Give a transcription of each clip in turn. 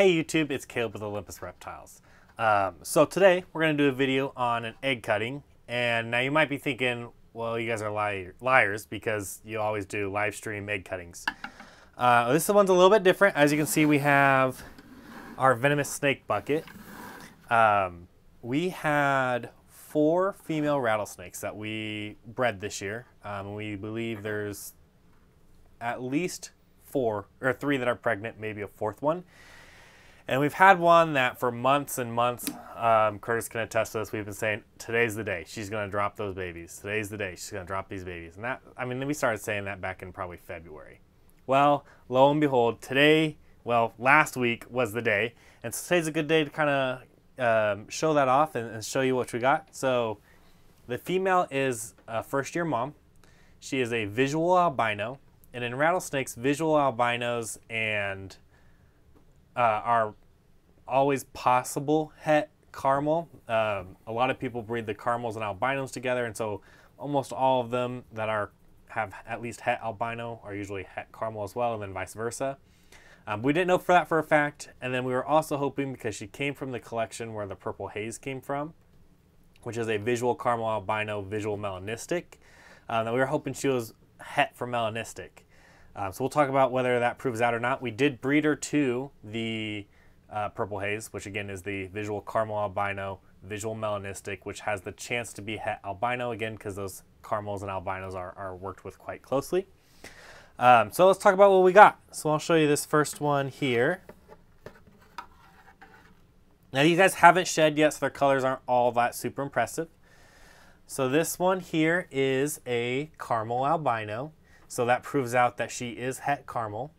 Hey YouTube, it's Caleb with Olympus Reptiles. So today we're going to do a video on an egg cutting, and now you might be thinking, well, you guys are liars because you always do live stream egg cuttings. This one's a little bit different. As you can see, we have our venomous snake bucket. We had 4 female rattlesnakes that we bred this year. We believe there's at least 4 or 3 that are pregnant, maybe a 4th one. And we've had one that for months and months, Curtis can attest to this, we've been saying, today's the day she's going to drop those babies. Today's the day she's going to drop these babies. And that, I mean, we started saying that back in probably February. Well, lo and behold, today, well, last week was the day. And so today's a good day to kind of show that off and show you what we got. So the female is a first-year mom. She is a visual albino. And in rattlesnakes, visual albinos and are always possible het caramel. A lot of people breed the caramels and albinos together, and so almost all of them that have at least het albino are usually het caramel as well, and then vice versa. We didn't know that for a fact, and then we were also hoping, because she came from the collection where the purple haze came from, which is a visual caramel albino, visual melanistic, that we were hoping she was het for melanistic. So we'll talk about whether that proves out or not. We did breed her to the purple haze, which again is the visual caramel albino, visual melanistic, which has the chance to be het albino again because those caramels and albinos are worked with quite closely. So let's talk about what we got. So I'll show you this first one here. Now these guys haven't shed yet, so their colors aren't all that super impressive. So this one here is a caramel albino. So that proves out that she is het caramel.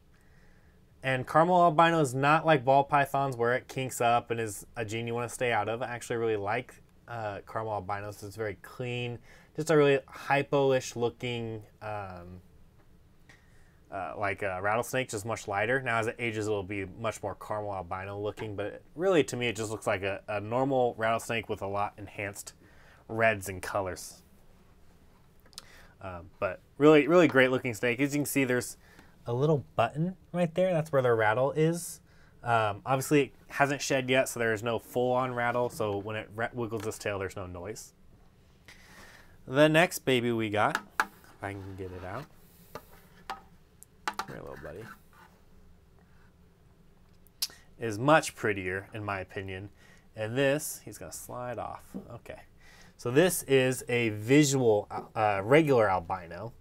And caramel albino is not like ball pythons where it kinks up and is a gene you want to stay out of. I actually really like caramel albinos. It's very clean, just a really hypo-ish looking like a rattlesnake, just much lighter. Now as it ages, it'll be much more caramel albino looking, but really to me it just looks like a normal rattlesnake with a lot enhanced reds and colors. But really, really great looking snake. As you can see, there's a little button right there. That's where the rattle is. Obviously, it hasn't shed yet, so there's no full-on rattle. So when it wiggles its tail, there's no noise. The next baby we got, if I can get it out. Here, little buddy. Is much prettier, in my opinion. And this, he's going to slide off. Okay. So this is a visual regular albino,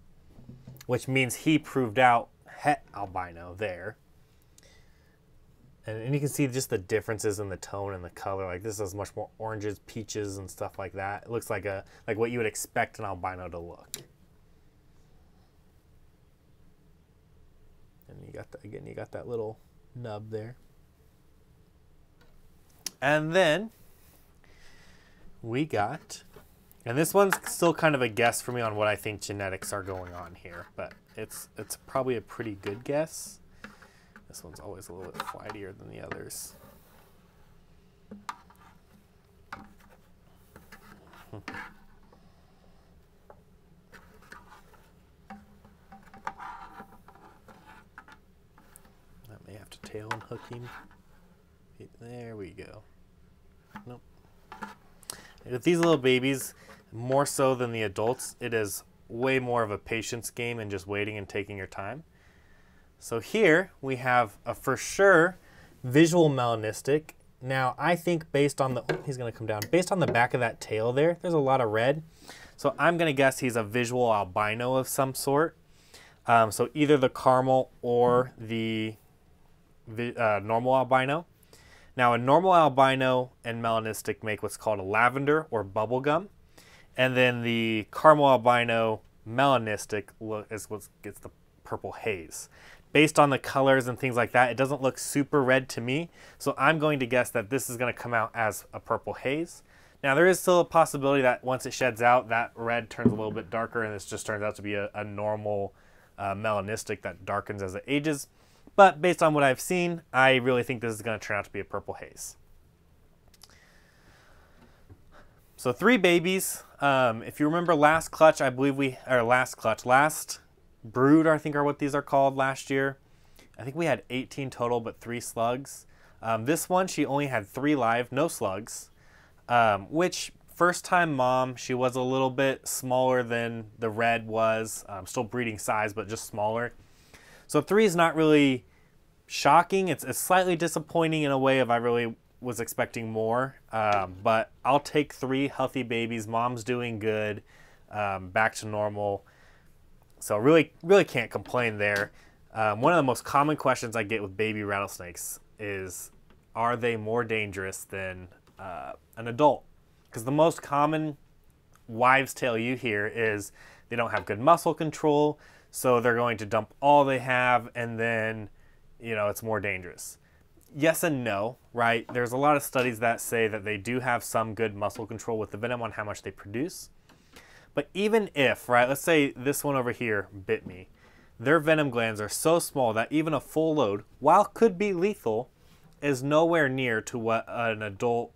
which means he proved out het albino there. And you can see just the differences in the tone and the color. Like this is much more oranges, peaches, and stuff like that. It looks like what you would expect an albino to look. And you got that again. You got that little nub there. And then we got, and this one's still kind of a guess for me on what I think genetics are going on here, but it's probably a pretty good guess. This one's always a little bit flightier than the others. I may have to tail and hook him. There we go. Nope. With these little babies, more so than the adults, it is way more of a patience game and just waiting and taking your time. So here we have a for sure visual melanistic. Now I think based on the, oh, he's gonna come down. Based on the back of that tail there's a lot of red. So I'm gonna guess he's a visual albino of some sort. So either the caramel or the normal albino. Now, a normal albino and melanistic make what's called a lavender or bubblegum. And then the caramel albino melanistic is what gets the purple haze. Based on the colors and things like that, it doesn't look super red to me. So I'm going to guess that this is going to come out as a purple haze. Now, there is still a possibility that once it sheds out, that red turns a little bit darker and this just turns out to be a normal melanistic that darkens as it ages. But based on what I've seen, I really think this is going to turn out to be a purple haze. So 3 babies. If you remember last clutch, I believe last brood, I think are what these are called last year. I think we had 18 total, but 3 slugs. This one, she only had 3 live, no slugs, which first time mom, she was a little bit smaller than the red was, still breeding size, but just smaller. So 3 is not really shocking. It's slightly disappointing in a way of I really was expecting more, but I'll take 3 healthy babies. Mom's doing good, back to normal. So really can't complain there. One of the most common questions I get with baby rattlesnakes is, are they more dangerous than an adult? Because the most common wives' tale you hear is they don't have good muscle control, so they're going to dump all they have, and then, you know, it's more dangerous. Yes and no, right? There's a lot of studies that say that they do have some good muscle control with the venom on how much they produce. But even if, right, let's say this one over here bit me, their venom glands are so small that even a full load, while could be lethal, is nowhere near to what an adult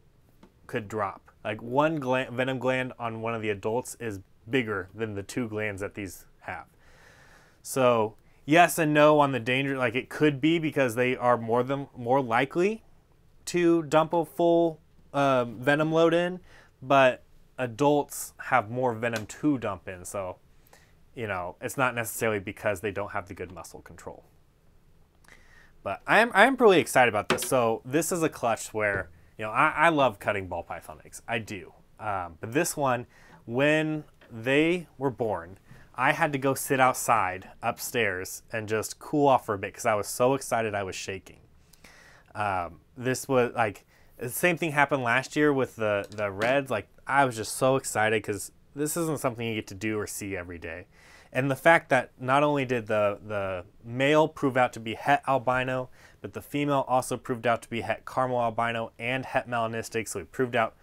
could drop. Like one venom gland on one of the adults is bigger than the 2 glands that these have. So yes and no on the danger. Like it could be because they are more likely to dump a full venom load in, but adults have more venom to dump in. So, you know, it's not necessarily because they don't have the good muscle control. But I'm really excited about this. So this is a clutch where, you know, I love cutting ball python eggs. I do. But this one, when they were born, I had to go sit outside upstairs and just cool off for a bit because I was so excited I was shaking. This was like, the same thing happened last year with the reds. Like I was just so excited because this isn't something you get to do or see every day. And the fact that not only did the male prove out to be het albino, but the female also proved out to be het caramel albino and het melanistic. So we proved out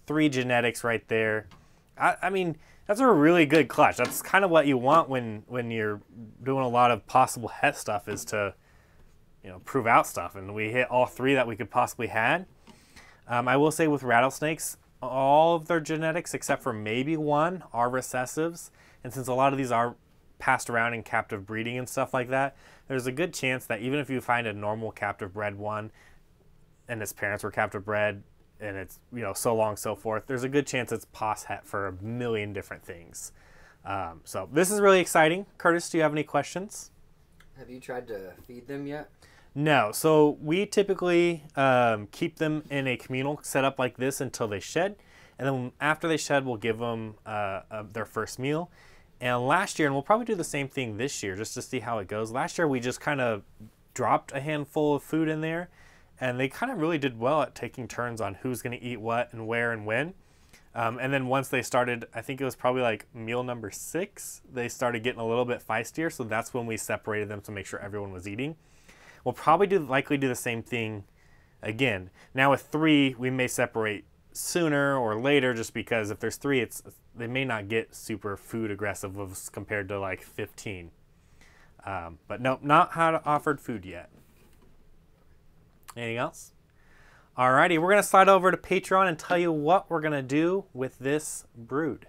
3 genetics right there. I mean, that's a really good clutch. That's kind of what you want when you're doing a lot of possible het stuff, is to, you know, prove out stuff. And we hit all 3 that we could possibly had. I will say with rattlesnakes, all of their genetics except for maybe 1 are recessives. And since a lot of these are passed around in captive breeding and stuff like that, there's a good chance that even if you find a normal captive bred one and its parents were captive bred and it's, you know, so long, so forth, there's a good chance it's pos het for a million different things. So this is really exciting. Curtis, do you have any questions? Have you tried to feed them yet? No. So we typically keep them in a communal setup like this until they shed. And then after they shed, we'll give them their first meal. And last year, and we'll probably do the same thing this year just to see how it goes. Last year, we just kind of dropped a handful of food in there. And they kind of really did well at taking turns on who's going to eat what and where and when. And then once they started, I think it was probably like meal number 6, they started getting a little bit feistier. So that's when we separated them to make sure everyone was eating. We'll probably likely do the same thing again. Now with 3, we may separate sooner or later, just because if there's 3, they may not get super food aggressive as compared to like 15. But no, not offered food yet. Anything else? Alrighty, we're gonna slide over to Patreon and tell you what we're gonna do with this brood.